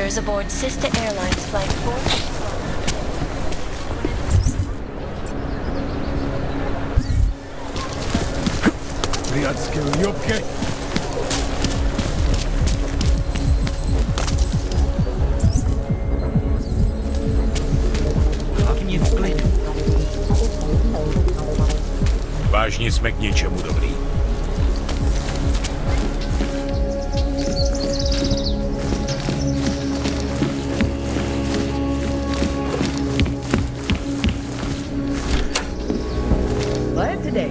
passengers aboard Sister Airlines Flight 4. Приятельские уёбки. Vážně jsme k něčemu dobrý. Glad today.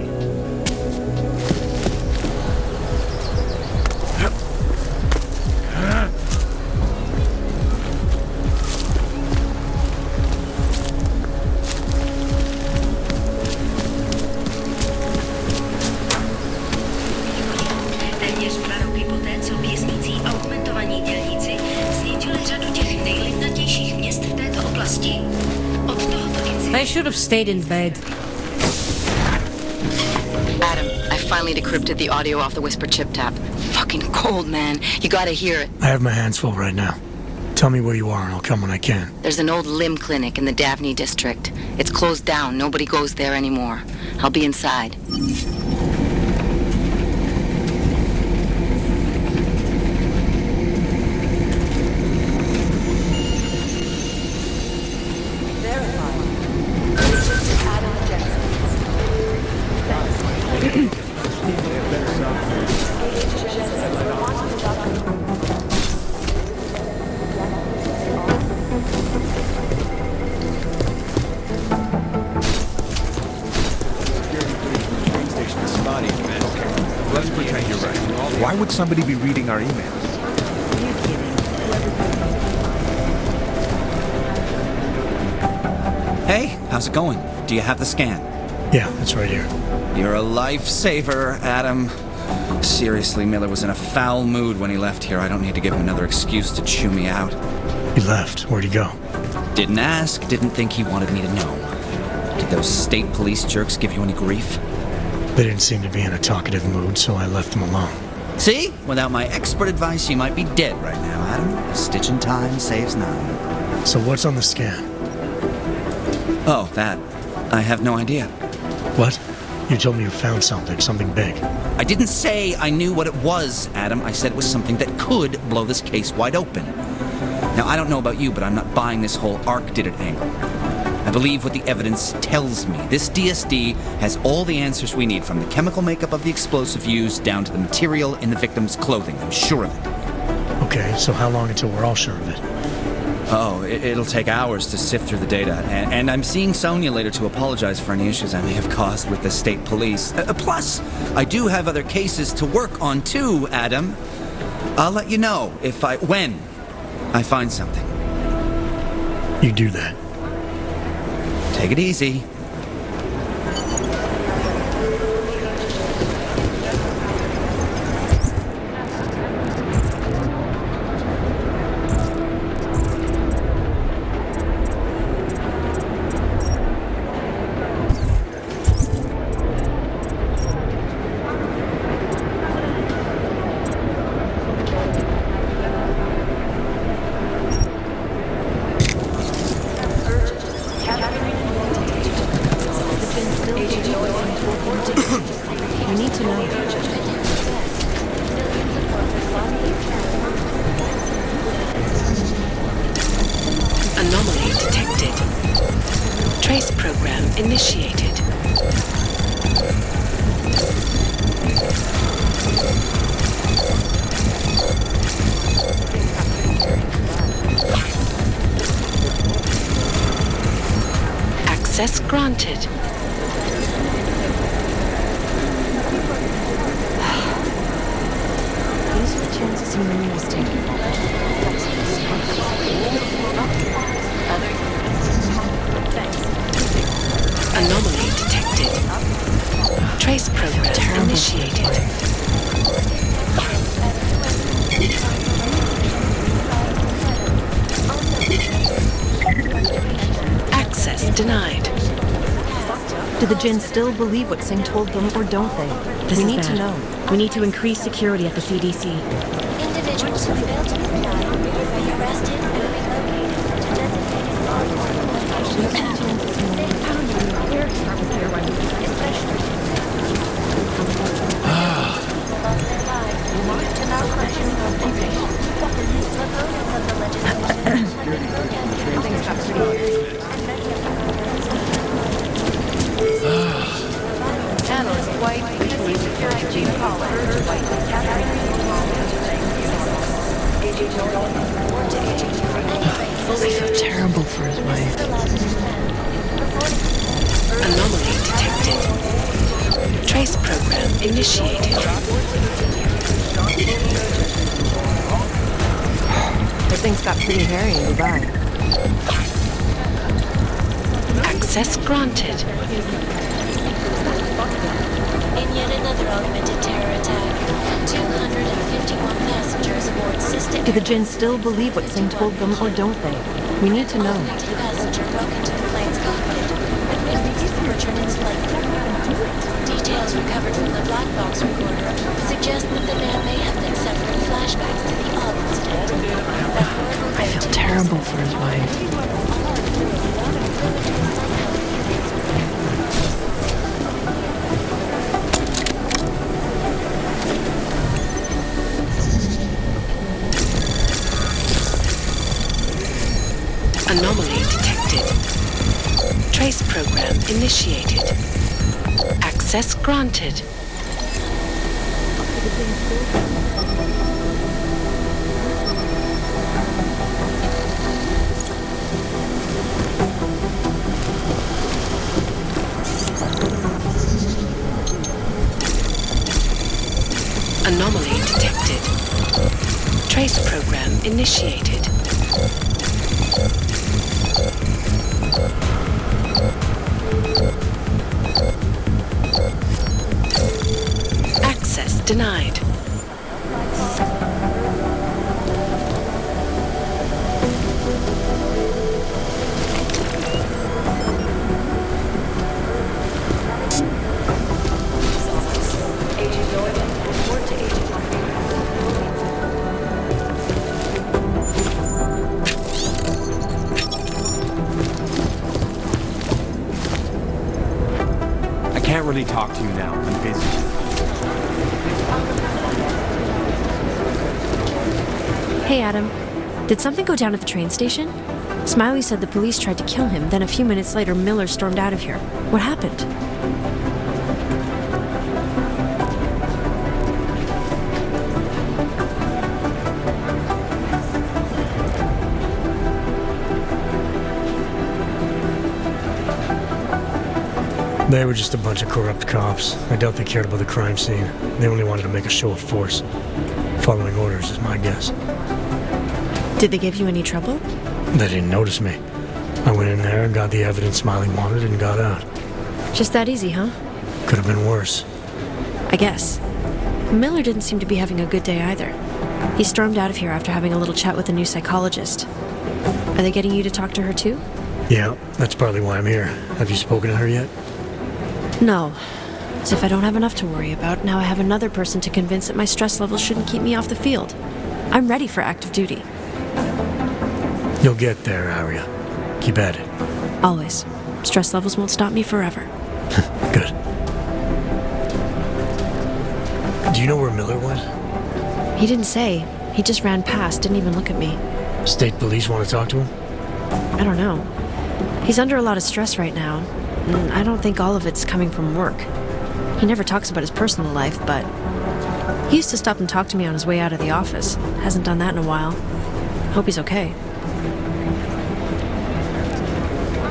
Téměř 2 roky poté, co pěsnící a augmentovaní dělníci zničili řadu těch nejlidnatějších měst v této oblasti. Od tohoto incidentu... I should have stayed in bed. Adam, I finally decrypted the audio off the whisper chip tap. Fucking cold, man. You gotta hear it. I have my hands full right now. Tell me where you are and I'll come when I can. There's an old limb clinic in the Daphne district. It's closed down. Nobody goes there anymore. I'll be inside. Let's pretend you're right. Why would somebody be reading our emails? Hey, how's it going? Do you have the scan? Yeah, it's right here. You're a lifesaver, Adam. Seriously, Miller was in a foul mood when he left here. I don't need to give him another excuse to chew me out. He left. Where'd he go? Didn't ask, didn't think he wanted me to know. Did those state police jerks give you any grief? They didn't seem to be in a talkative mood, so I left them alone. See? Without my expert advice, you might be dead right now, Adam. A stitch in time saves 9. So what's on the scan? Oh, that. I have no idea. What? You told me you found something big. I didn't say I knew what it was, Adam. I said it was something that could blow this case wide open. Now, I don't know about you, but I'm not buying this whole Ark did it angle. I believe what the evidence tells me. This DSD has all the answers we need, from the chemical makeup of the explosive used down to the material in the victim's clothing. I'm sure of it. Okay, so how long until we're all sure of it? Oh, it'll take hours to sift through the data, and I'm seeing Sonia later to apologize for any issues I may have caused with the state police. Plus, I do have other cases to work on too, Adam. I'll let you know when I find something. You do that. Take it easy. We need to know. Anomaly detected. Trace program initiated. Access granted. These are the chances humanity was taking. Anomaly detected. Trace program initiated. Access denied. Do the Jinn still believe what Singh told them, or don't they? We need to know. We need to increase security at the CDC. Individuals who fail to comply will be arrested for his wife. Anomaly detected. Trace program initiated. The things got pretty hairy in Dubai. Access granted. In yet another augmented terror attack, 251 passengers aboard Sister Do the Jinn still believe what Singh told them, or don't they? We need to know. Augmented passenger broke into the plane's cockpit and witnessed the butchered its flight. Details recovered from the black box recorder suggest that the man may have been suffering flashbacks to the odd incident. I feel terrible for his wife. Anomaly detected. Trace program initiated. Access granted. Anomaly detected. Trace program initiated. Access denied. I can't really talk to you now. I'm busy. Hey, Adam. Did something go down at the train station? Smiley said the police tried to kill him, then a few minutes later, Miller stormed out of here. What happened? They were just a bunch of corrupt cops. I doubt they cared about the crime scene. They only wanted to make a show of force. Following orders is my guess. Did they give you any trouble? They didn't notice me. I went in there, got the evidence Smiley wanted, and got out. Just that easy, huh? Could have been worse. I guess. Miller didn't seem to be having a good day either. He stormed out of here after having a little chat with the new psychologist. Are they getting you to talk to her too? Yeah, that's partly why I'm here. Have you spoken to her yet? No. As if I don't have enough to worry about, now I have another person to convince that my stress levels shouldn't keep me off the field. I'm ready for active duty. You'll get there, Arya. Keep at it. Always. Stress levels won't stop me forever. Good. Do you know where Miller went? He didn't say. He just ran past, didn't even look at me. State police want to talk to him? I don't know. He's under a lot of stress right now. And I don't think all of it's coming from work. He never talks about his personal life, but he used to stop and talk to me on his way out of the office. Hasn't done that in a while. Hope he's okay.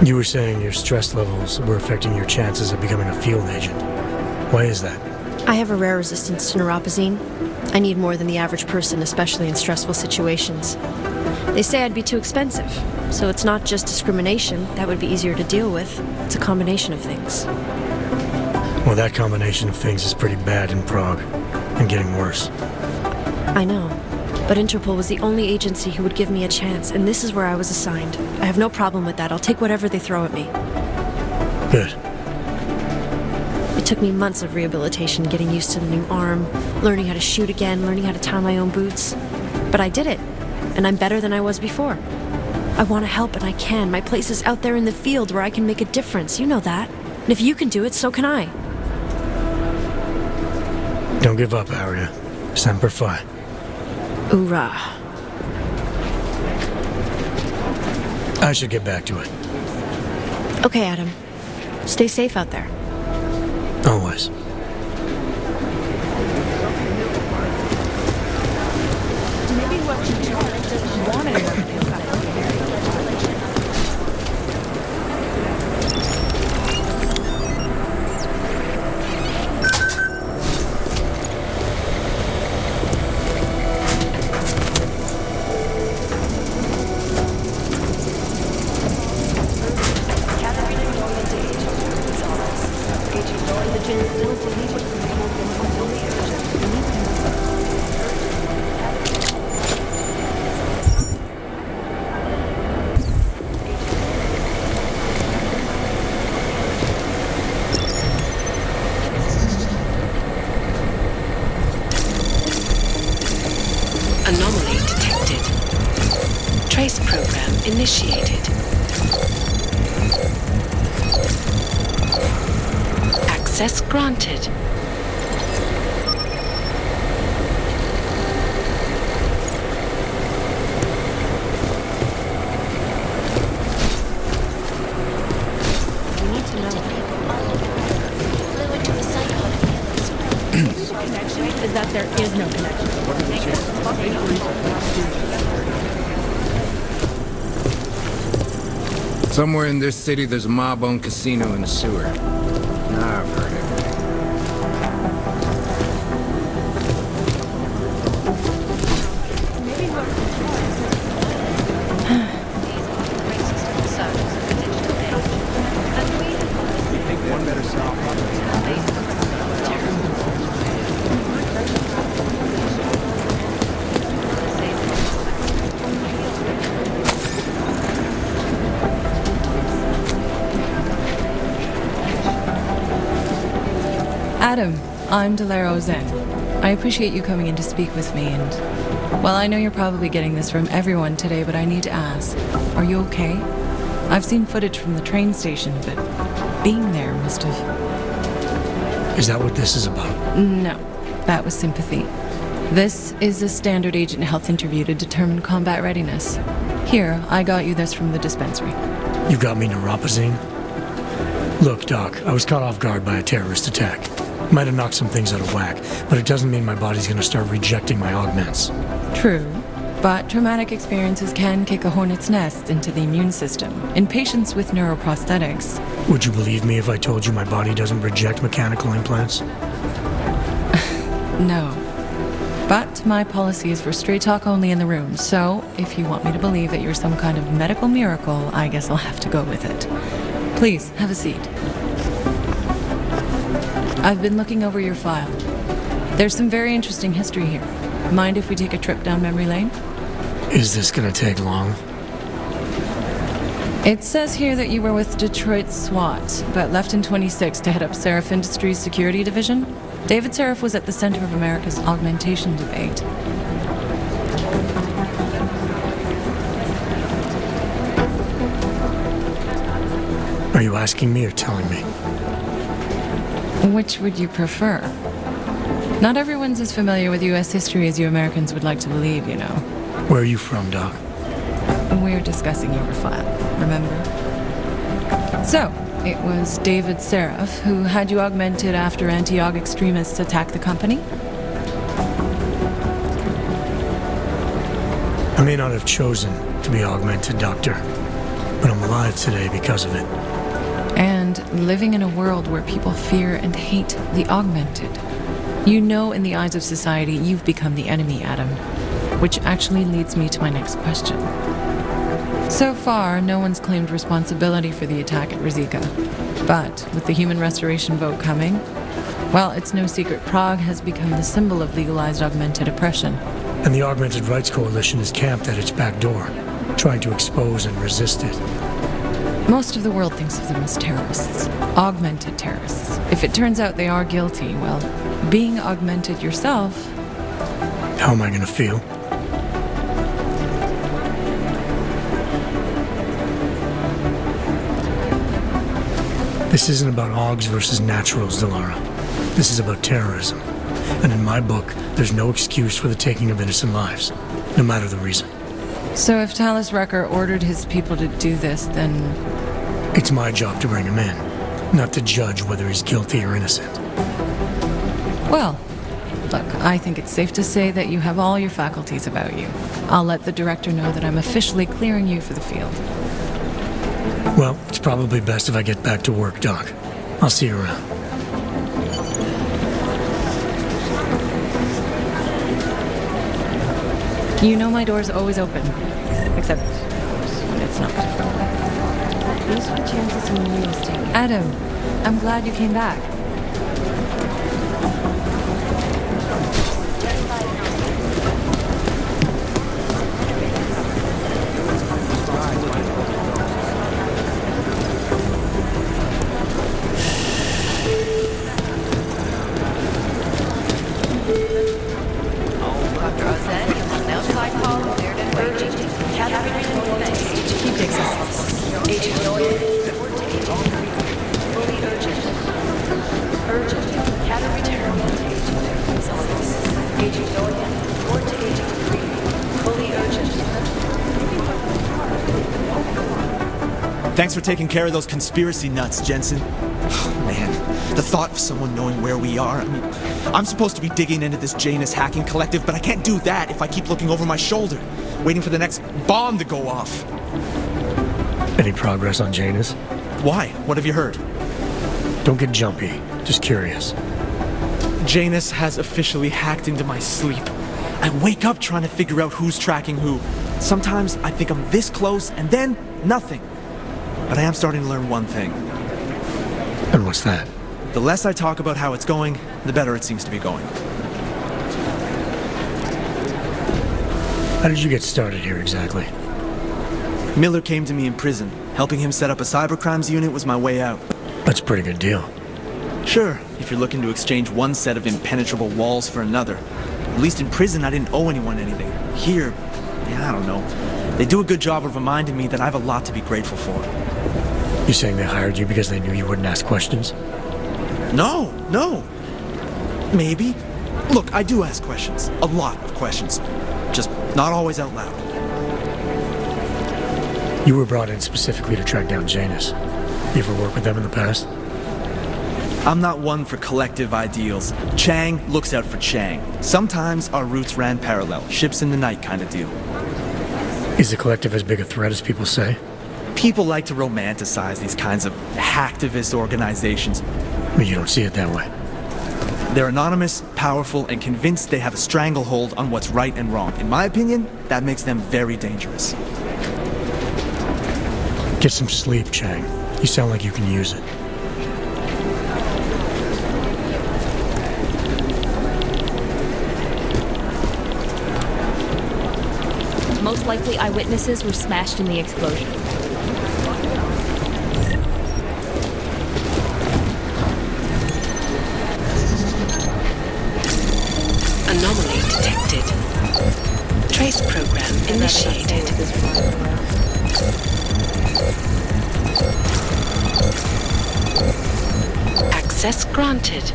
You were saying your stress levels were affecting your chances of becoming a field agent. Why is that? I have a rare resistance to neuropazine. I need more than the average person, especially in stressful situations. They say I'd be too expensive, so it's not just discrimination. That would be easier to deal with. It's a combination of things. Well, that combination of things is pretty bad in Prague, and getting worse. I know, but Interpol was the only agency who would give me a chance, and this is where I was assigned. I have no problem with that. I'll take whatever they throw at me. Good. It took me months of rehabilitation, getting used to the new arm, learning how to shoot again, learning how to tie my own boots. But I did it, and I'm better than I was before. I want to help, and I can. My place is out there in the field where I can make a difference. You know that. And if you can do it, so can I. Don't give up, Arya. Semper Fi. Hoorah. I should get back to it. Okay, Adam. Stay safe out there. Always. Maybe what you doesn't want anyone to feel that way. Trace program initiated. Access granted. We need to know. Flew into a site on a yellow Is that there is no connection. Somewhere in this city, there's a mob-owned casino in the sewer. I've heard it. One better Adam, I'm Delaro Zen. I appreciate you coming in to speak with me, and well, I know you're probably getting this from everyone today, but I need to ask, are you okay? I've seen footage from the train station, but being there must have... Is that what this is about? No, that was sympathy. This is a standard agent health interview to determine combat readiness. Here, I got you this from the dispensary. You got me neuropazine? Look, Doc, I was caught off guard by a terrorist attack. Might have knocked some things out of whack, but it doesn't mean my body's gonna start rejecting my augments. True, but traumatic experiences can kick a hornet's nest into the immune system. In patients with neuroprosthetics... Would you believe me if I told you my body doesn't reject mechanical implants? No. But my policy is for straight talk only in the room, so if you want me to believe that you're some kind of medical miracle, I guess I'll have to go with it. Please, have a seat. I've been looking over your file. There's some very interesting history here. Mind if we take a trip down memory lane? Is this gonna take long? It says here that you were with Detroit SWAT, but left in 26 to head up Seraph Industries' security division. David Seraph was at the center of America's augmentation debate. Are you asking me or telling me? Which would you prefer? Not everyone's as familiar with U.S. history as you Americans would like to believe, you know. Where are you from, Doc? We're discussing your file, remember? So, it was David Seraph who had you augmented after anti-aug extremists attacked the company? I may not have chosen to be augmented, Doctor, but I'm alive today because of it. And living in a world where people fear and hate the augmented. You know, in the eyes of society, you've become the enemy, Adam. Which actually leads me to my next question. So far, no one's claimed responsibility for the attack at Rizika. But with the human restoration vote coming, well, it's no secret Prague has become the symbol of legalized augmented oppression. And the Augmented Rights Coalition is camped at its back door, trying to expose and resist it. Most of the world thinks of them as terrorists. Augmented terrorists. If it turns out they are guilty, well, being augmented yourself... How am I gonna feel? This isn't about Augs versus naturals, Delara. This is about terrorism. And in my book, there's no excuse for the taking of innocent lives, no matter the reason. So if Talus Rucker ordered his people to do this, then... It's my job to bring him in, not to judge whether he's guilty or innocent. Well, look, I think it's safe to say that you have all your faculties about you. I'll let the director know that I'm officially clearing you for the field. Well, it's probably best if I get back to work, Doc. I'll see you around. You know my door's always open. Except, of course, when it's not. These are chances in real estate. Adam, I'm glad you came back. Thanks for taking care of those conspiracy nuts, Jensen. Oh, man, the thought of someone knowing where we are, I mean, I'm supposed to be digging into this Janus hacking collective, but I can't do that if I keep looking over my shoulder, waiting for the next bomb to go off. Any progress on Janus? Why? What have you heard? Don't get jumpy. Just curious. Janus has officially hacked into my sleep. I wake up trying to figure out who's tracking who. Sometimes I think I'm this close, and then nothing. But I am starting to learn one thing. And what's that? The less I talk about how it's going, the better it seems to be going. How did you get started here exactly? Miller came to me in prison. Helping him set up a cybercrimes unit was my way out. That's a pretty good deal. Sure, if you're looking to exchange one set of impenetrable walls for another. At least in prison, I didn't owe anyone anything. Here, I don't know. They do a good job of reminding me that I have a lot to be grateful for. You saying they hired you because they knew you wouldn't ask questions? No. Maybe. Look, I do ask questions. A lot of questions. Just not always out loud. You were brought in specifically to track down Janus. You ever worked with them in the past? I'm not one for collective ideals. Chang looks out for Chang. Sometimes our routes ran parallel, ships in the night kind of deal. Is the collective as big a threat as people say? People like to romanticize these kinds of hacktivist organizations. But you don't see it that way. They're anonymous, powerful, and convinced they have a stranglehold on what's right and wrong. In my opinion, that makes them very dangerous. Get some sleep, Chang. You sound like you can use it. Most likely eyewitnesses were smashed in the explosion. Anomaly detected. Trace program initiated. Access granted.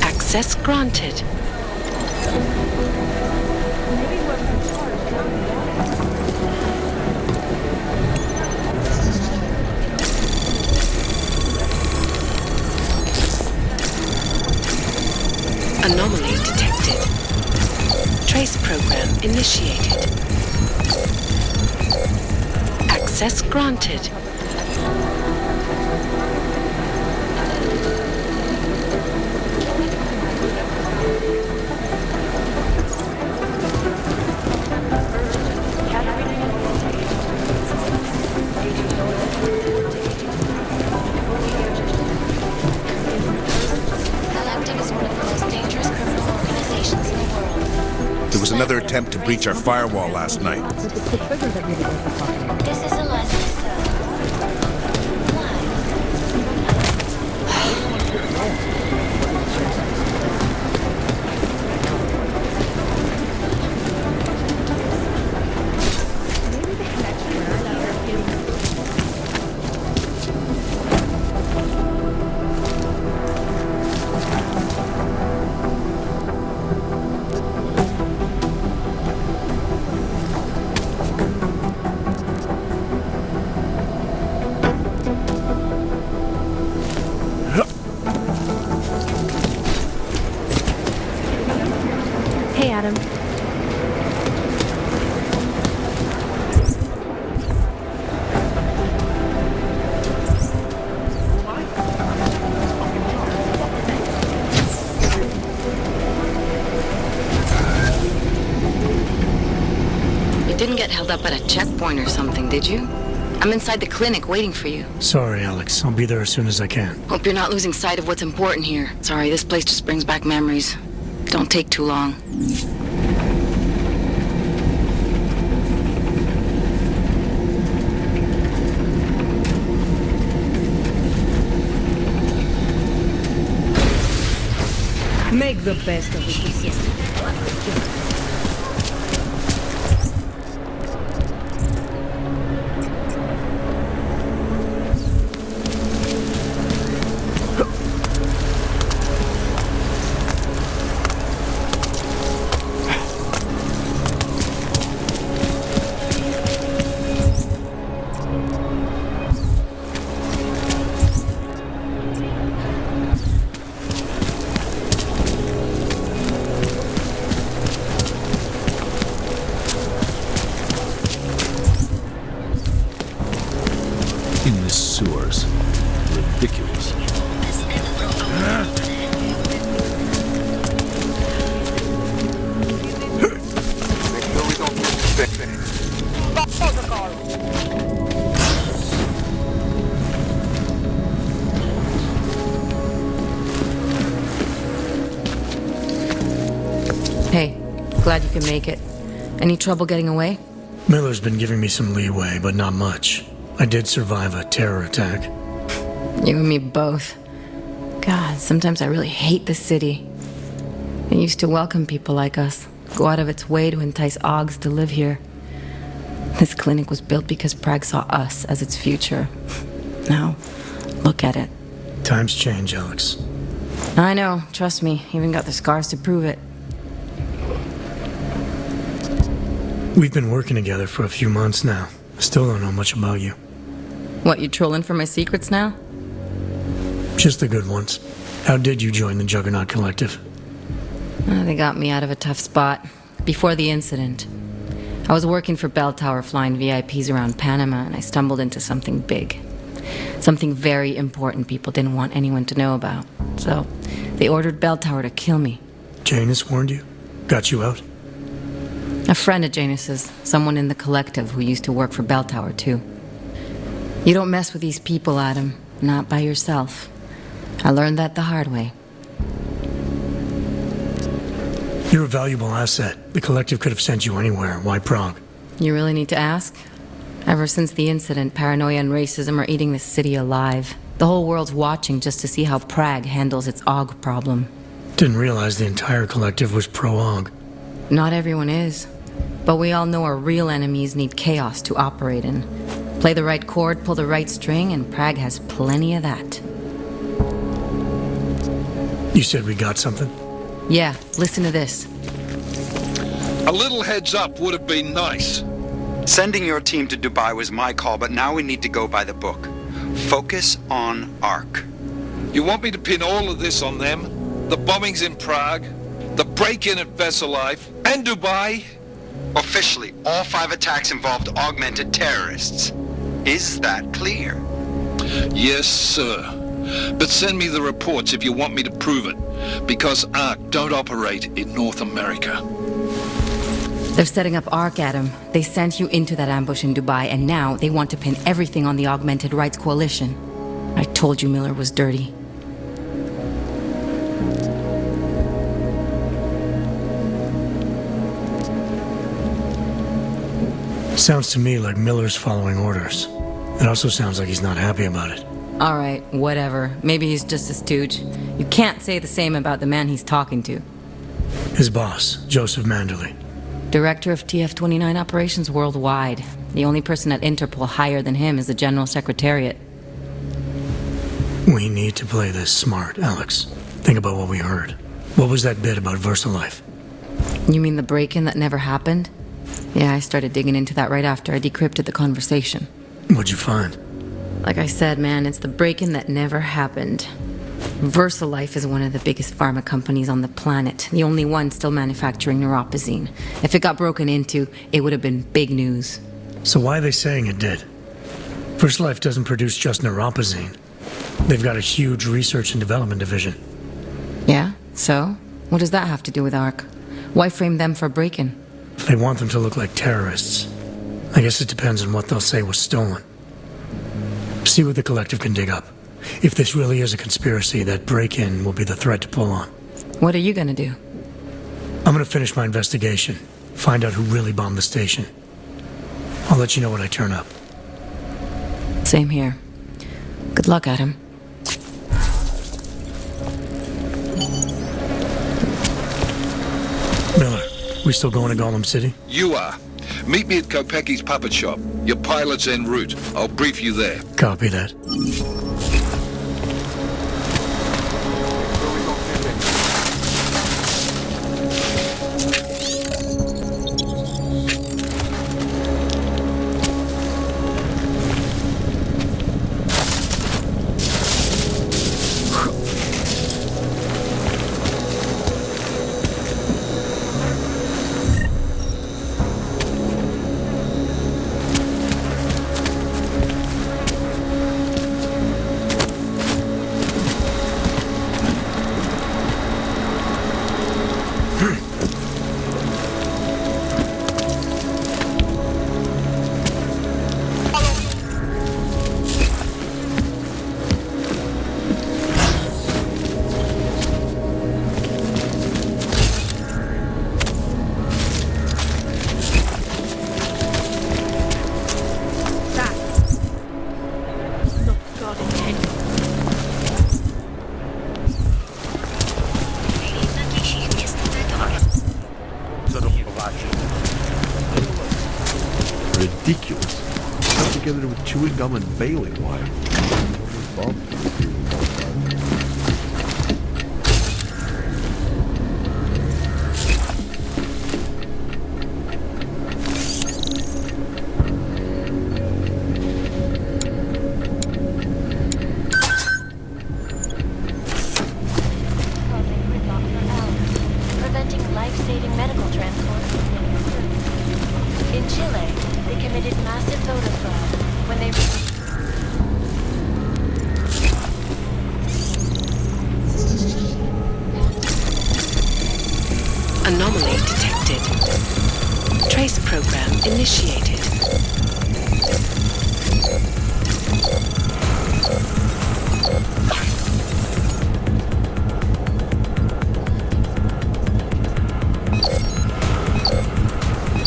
Access granted. Anomaly detected. Trace program initiated. Access granted. There was another attempt to breach our firewall last night. This is Eliza. Hey, Adam. You didn't get held up at a checkpoint or something, did you? I'm inside the clinic waiting for you. Sorry, Alex. I'll be there as soon as I can. Hope you're not losing sight of what's important here. Sorry, this place just brings back memories. Don't take too long. Make the best of it. In the sewers. Ridiculous. Hey, glad you can make it. Any trouble getting away? Miller's been giving me some leeway, but not much. I did survive a terror attack. You and me both. God, sometimes I really hate the city. It used to welcome people like us, go out of its way to entice Augs to live here. This clinic was built because Prague saw us as its future. Now, look at it. Times change, Alex. I know, trust me, even got the scars to prove it. We've been working together for a few months now. Still don't know much about you. What, you trolling for my secrets now? Just the good ones. How did you join the Juggernaut Collective? They got me out of a tough spot. Before the incident, I was working for Bell Tower flying VIPs around Panama, and I stumbled into something big. Something very important people didn't want anyone to know about. So, they ordered Bell Tower to kill me. Janus warned you? Got you out? A friend of Janus's, someone in the collective who used to work for Bell Tower, too. You don't mess with these people, Adam. Not by yourself. I learned that the hard way. You're a valuable asset. The collective could have sent you anywhere. Why Prague? You really need to ask? Ever since the incident, paranoia and racism are eating this city alive. The whole world's watching just to see how Prague handles its AUG problem. Didn't realize the entire collective was pro-AUG. Not everyone is. But we all know our real enemies need chaos to operate in. Play the right chord, pull the right string, and Prague has plenty of that. You said we got something? Yeah, listen to this. A little heads up would have been nice. Sending your team to Dubai was my call, but now we need to go by the book. Focus on ARC. You want me to pin all of this on them? The bombings in Prague, the break-in at Vesellife, and Dubai? Officially, all 5 attacks involved augmented terrorists. Is that clear? Yes, sir. But send me the reports if you want me to prove it, because ARC don't operate in North America. They're setting up ARC, Adam. They sent you into that ambush in Dubai, and now they want to pin everything on the Augmented Rights Coalition. I told you Miller was dirty. Sounds to me like Miller's following orders. It also sounds like he's not happy about it. All right, whatever. Maybe he's just a stooge. You can't say the same about the man he's talking to. His boss, Joseph Manderley. Director of TF-29 operations worldwide. The only person at Interpol higher than him is the General Secretariat. We need to play this smart, Alex. Think about what we heard. What was that bit about Versalife? You mean the break-in that never happened? Yeah, I started digging into that right after I decrypted the conversation. What'd you find? Like I said, man, it's the break-in that never happened. Versalife is one of the biggest pharma companies on the planet, the only one still manufacturing neuropozyne. If it got broken into, it would have been big news. So why are they saying it did? Versalife doesn't produce just neuropozyne. They've got a huge research and development division. Yeah? So? What does that have to do with ARC? Why frame them for break-in? If they want them to look like terrorists, I guess it depends on what they'll say was stolen. See what the collective can dig up. If this really is a conspiracy, that break-in will be the thread to pull on. What are you gonna do? I'm gonna finish my investigation. Find out who really bombed the station. I'll let you know when I turn up. Same here. Good luck, Adam. Miller, we still going to Gollum City? You are. Meet me at Kopecki's puppet shop. Your pilot's en route. I'll brief you there. Copy that. Ridiculous. Stuck together with chewing gum and baling wire. Preventing life-saving medical transport from being approved. In Chile, they committed massive voter fraud when they... Anomaly detected. Trace program initiated.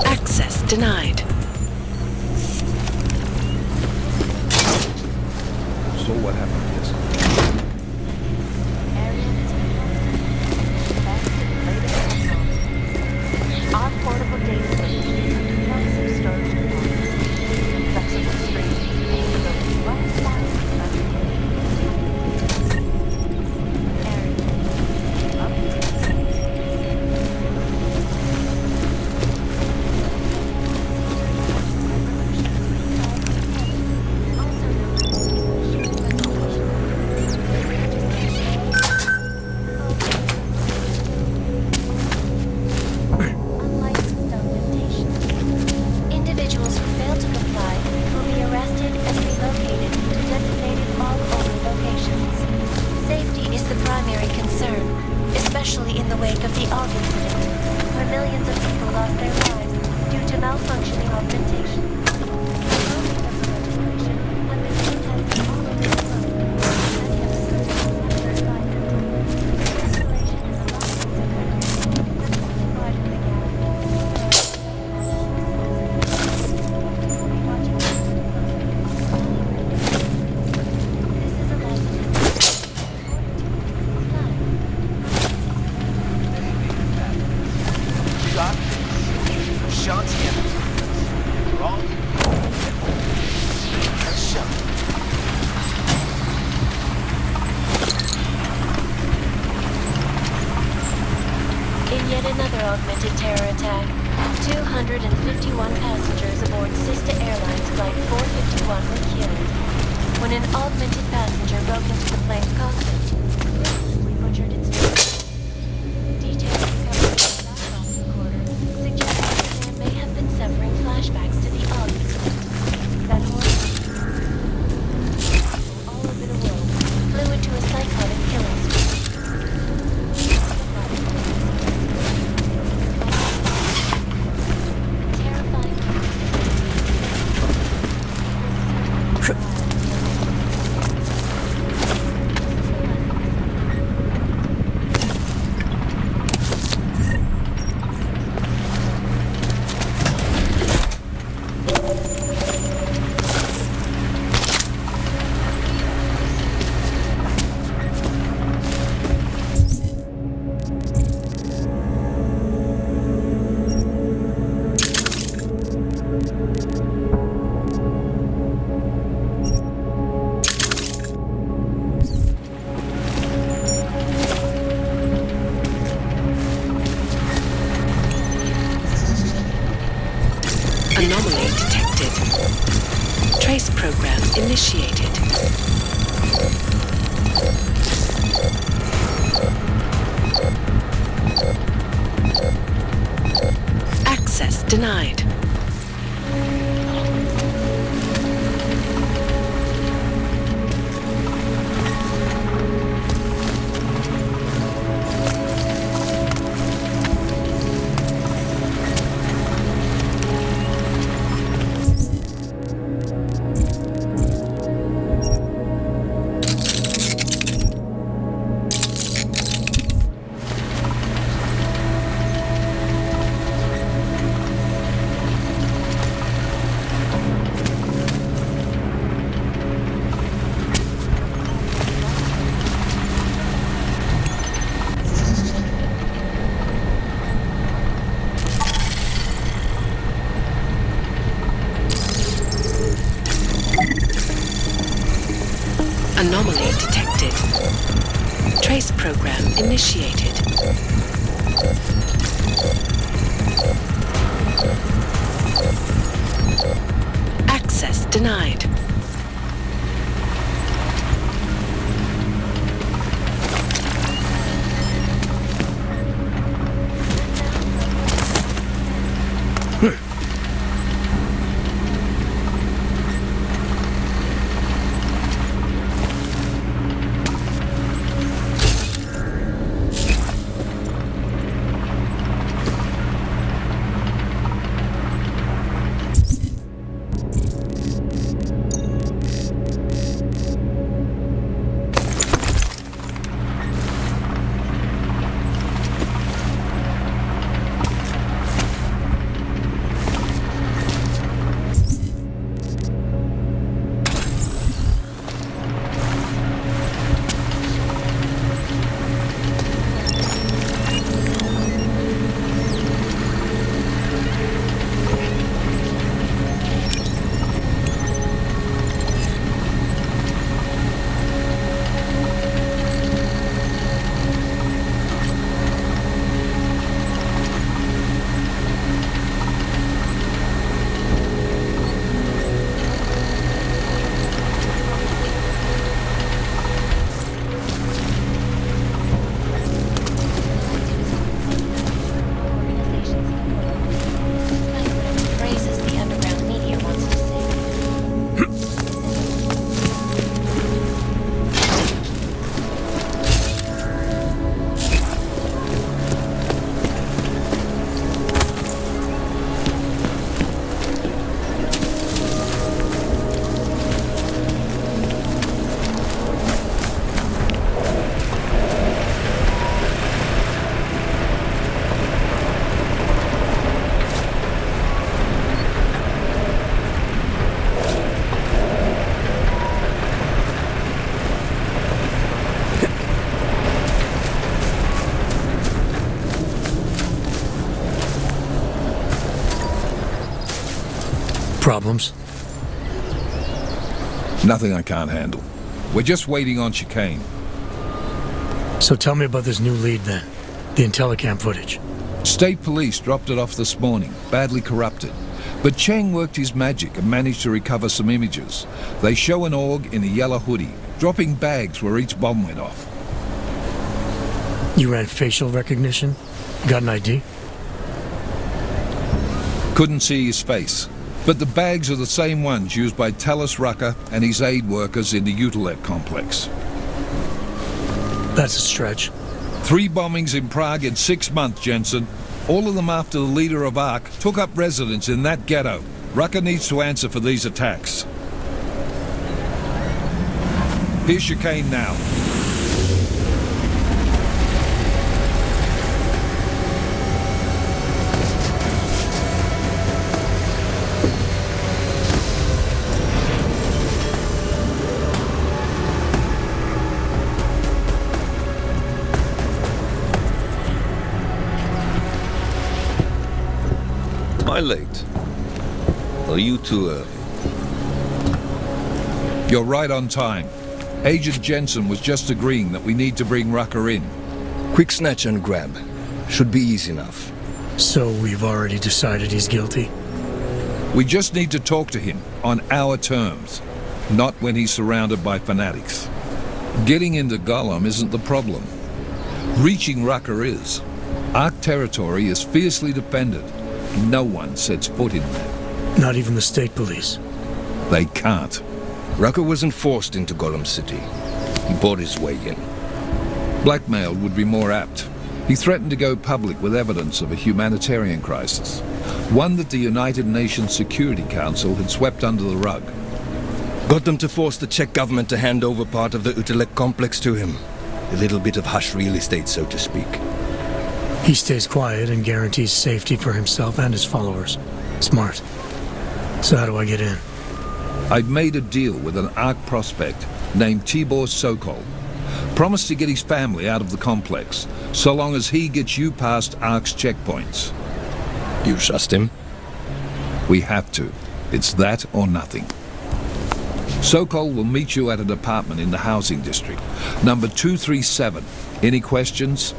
Access denied. So what happened to this? Our portable data station, massive storage depots, flexible streams, last individuals who fail to comply will be arrested and relocated to designated all-over locations. Safety is the primary concern, especially in the wake of the Og incident, where millions of people lost their lives due to malfunctioning augmentation. In yet another augmented terror attack, 251 passengers aboard Sister Airlines Flight 451 were killed when an augmented passenger broke into the plane's cockpit, ruthlessly butchered its details recovered from the black box recorder suggest that the man may have been suffering flashbacks to the Og incident. That horrible all over the world flew into a psychotic killing spree. Anomaly detected. Trace program initiated. Access denied. Anomaly detected. Trace program initiated. Access denied. Phrases the underground media wants to say. Problems? Nothing I can't handle. We're just waiting on chicane. So tell me about this new lead then. The Intellicam footage. State police dropped it off this morning, badly corrupted. But Cheng worked his magic and managed to recover some images. They show an org in a yellow hoodie, dropping bags where each bomb went off. You ran facial recognition? Got an ID? Couldn't see his face. But the bags are the same ones used by Tallis Rucker and his aid workers in the Utilet complex. That's a stretch. 3 bombings in Prague in 6 months, Jensen. All of them after the leader of ARC took up residence in that ghetto. Rucker needs to answer for these attacks. Here's chicane now. Am I late? Or are you too early? You're right on time. Agent Jensen was just agreeing that we need to bring Rucker in. Quick snatch and grab. Should be easy enough. So we've already decided he's guilty? We just need to talk to him on our terms, not when he's surrounded by fanatics. Getting into Gollum isn't the problem. Reaching Rucker is. Ark territory is fiercely defended. No one sets foot in there. Not even the state police. They can't. Rucker wasn't forced into Gollum City. He bought his way in. Blackmail would be more apt. He threatened to go public with evidence of a humanitarian crisis, one that the United Nations Security Council had swept under the rug. Got them to force the Czech government to hand over part of the Utelek complex to him. A little bit of hush real estate, so to speak. He stays quiet and guarantees safety for himself and his followers. Smart. So how do I get in? I've made a deal with an Ark prospect named Tibor Sokol. Promised to get his family out of the complex, so long as he gets you past Ark's checkpoints. You trust him? We have to. It's that or nothing. Sokol will meet you at an apartment in the housing district, number 237. Any questions?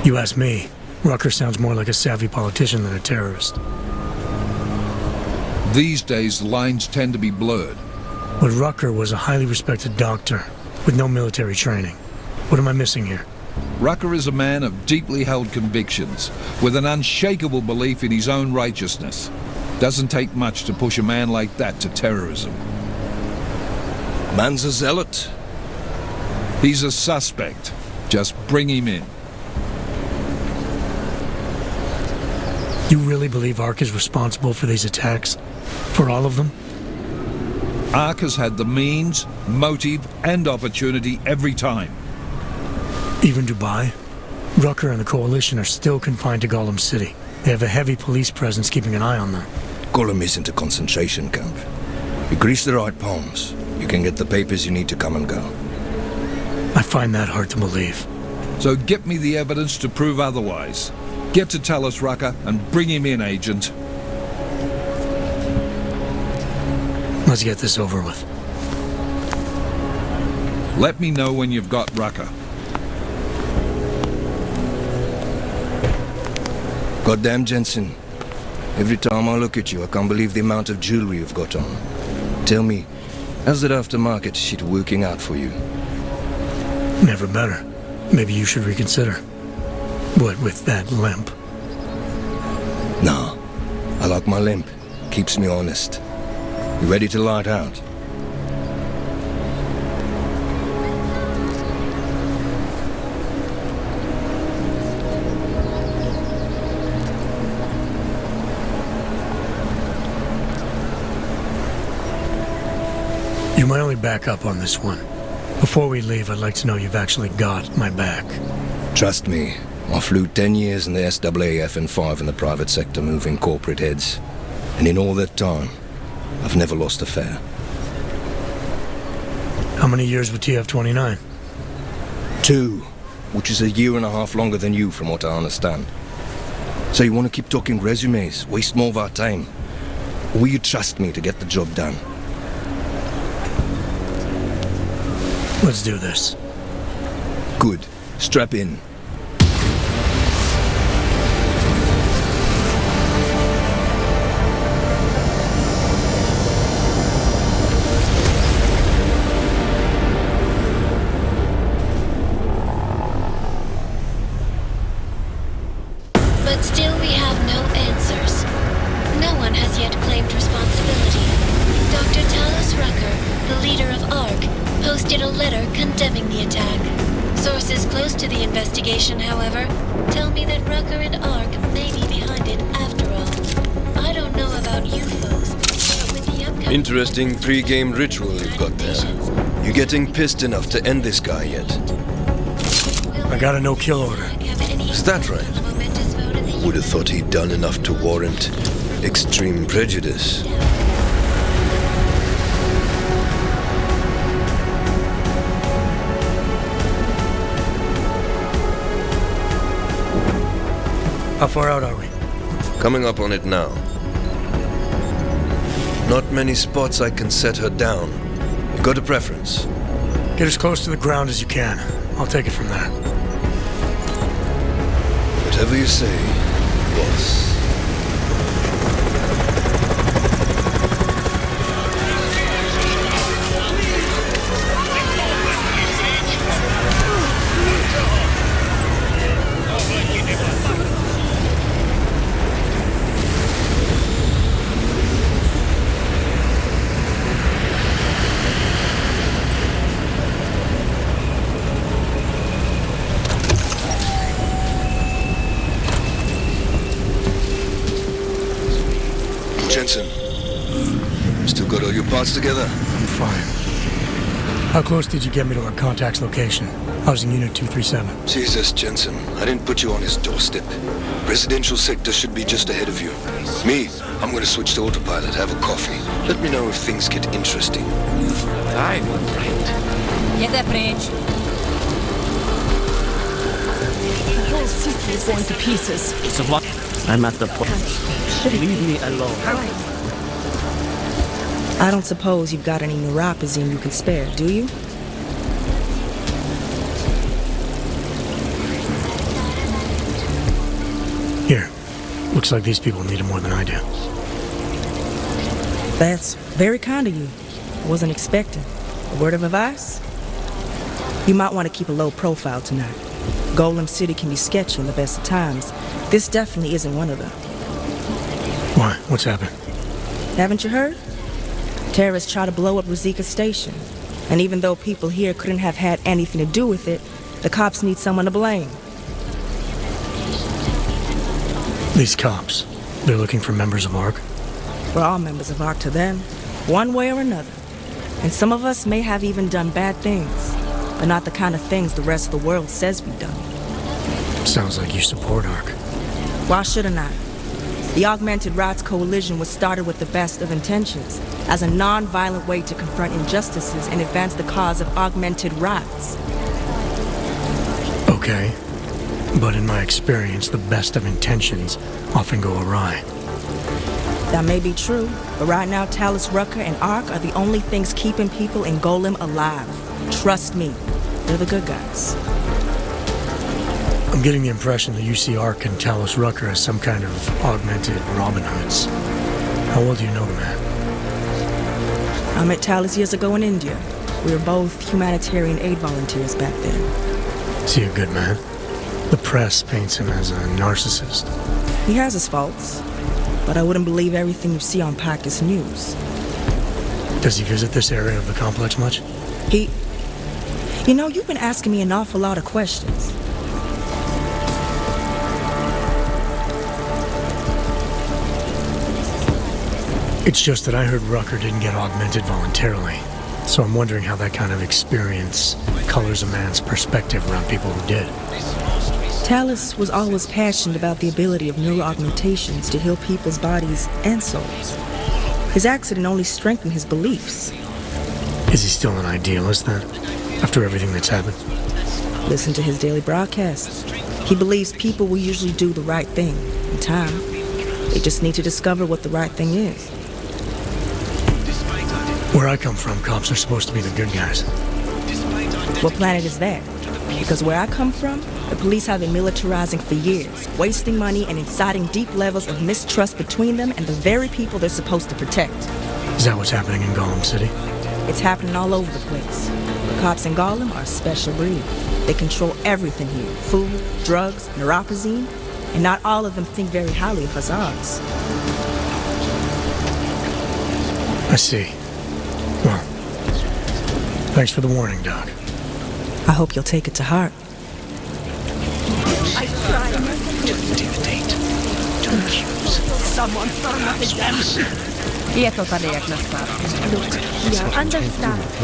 You ask me. Rucker sounds more like a savvy politician than a terrorist. These days, the lines tend to be blurred. But Rucker was a highly respected doctor with no military training. What am I missing here? Rucker is a man of deeply held convictions, with an unshakable belief in his own righteousness. Doesn't take much to push a man like that to terrorism. Man's a zealot. He's a suspect. Just bring him in. You really believe Ark is responsible for these attacks? For all of them? Ark has had the means, motive, and opportunity every time. Even Dubai? Rucker and the Coalition are still confined to Gollum City. They have a heavy police presence keeping an eye on them. Gollum isn't a concentration camp. You grease the right palms, you can get the papers you need to come and go. I find that hard to believe. So get me the evidence to prove otherwise. Get to tell us, Rucker, and bring him in, Agent. Let's get this over with. Let me know when you've got Rucker. Goddamn, Jensen. Every time I look at you, I can't believe the amount of jewelry you've got on. Tell me, how's that aftermarket shit working out for you? Never better. Maybe you should reconsider. What with that limp? Nah, I like my limp. Keeps me honest. You ready to light out? You're my only backup on this one. Before we leave, I'd like to know you've actually got my back. Trust me, I flew 10 years in the SAAF and 5 in the private sector moving corporate heads. And in all that time, I've never lost a fare. How many years with TF-29? 2, which is a year and a half longer than you from what I understand. So you want to keep talking resumes, waste more of our time? Or will you trust me to get the job done? Let's do this. Good. Strap in. But still we have no answers. No one has yet claimed responsibility. Dr. Talos Rucker, the leader of ARC, posted a letter condemning the attack. Sources close to the investigation, however, tell me that Rucker and ARC may be behind it after all. I don't know about you folks, but with the upcoming... Interesting pre-game ritual you've got there. You getting pissed enough to end this guy yet? I got a no-kill order. Is that right? Would have thought he'd done enough to warrant extreme prejudice. How far out are we? Coming up on it now. Not many spots I can set her down. You got a preference? Get as close to the ground as you can. I'll take it from there. Whatever you say. boss. Jensen, still got all your parts together? I'm fine. How close did you get me to our contact's location? I was in Unit 237. Jesus, Jensen, I didn't put you on his doorstep. Residential sector should be just ahead of you. Me, I'm gonna switch to autopilot, have a coffee. Let me know if things get interesting. Right. Jede pryč. The whole city is going to pieces. I'm at the point. Leave me alone. I don't suppose you've got any neuropazine you can spare, do you? Here. Looks like these people need it more than I do. That's very kind of you. I wasn't expecting. A word of advice? You might want to keep a low profile tonight. Golem City can be sketchy in the best of times. This definitely isn't one of them. Why? What's happened? Haven't you heard? Terrorists try to blow up Ruzika Station. And even though people here couldn't have had anything to do with it, the cops need someone to blame. These cops, they're looking for members of ARC? We're all members of ARC to them, one way or another. And some of us may have even done bad things, but not the kind of things the rest of the world says we've done. Sounds like you support ARC. Why shouldn't I? The Augmented Rights Coalition was started with the best of intentions, as a non-violent way to confront injustices and advance the cause of augmented rights. Okay. But in my experience, the best of intentions often go awry. That may be true, but right now Talus Rucker and ARC are the only things keeping people in Golem alive. Trust me, they're the good guys. I'm getting the impression that you see ARC and Talus Rucker as some kind of augmented Robin Hoods. How well do you know the man? I met Talus years ago in India. We were both humanitarian aid volunteers back then. Is he a good man? The press paints him as a narcissist. He has his faults, but I wouldn't believe everything you see on Pactus News. Does he visit this area of the complex much? You know, you've been asking me an awful lot of questions. It's just that I heard Rucker didn't get augmented voluntarily, so I'm wondering how that kind of experience colors a man's perspective around people who did. Talus was always passionate about the ability of neuroaugmentations to heal people's bodies and souls. His accident only strengthened his beliefs. Is he still an idealist then, after everything that's happened? Listen to his daily broadcasts. He believes people will usually do the right thing in time. They just need to discover what the right thing is. Where I come from, cops are supposed to be the good guys. What planet is that? Because where I come from, the police have been militarizing for years, wasting money and inciting deep levels of mistrust between them and the very people they're supposed to protect. Is that what's happening in Golem City? It's happening all over the place. The cops in Golem are a special breed. They control everything here. Food, drugs, neuropazine, and not all of them think very highly of us Ogs. I see. Well, thanks for the warning, Doc. I hope you'll take it to heart. I tried to intimidate, to accuse someone for nothing. Je to tady jak na start. Look, we are understaffed,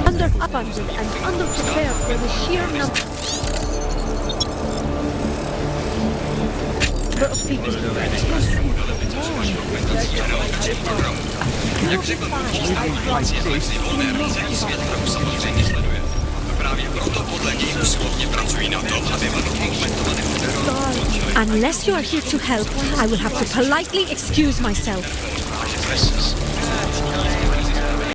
underfunded, and underprepared for the sheer number of people. Jak řekl mluvčí informací, celý svět hru samozřejmě sleduje. A právě proto podle něj usilovně pracují na tom, aby augmentovaného Unless you are here to help, I will have to politely excuse myself.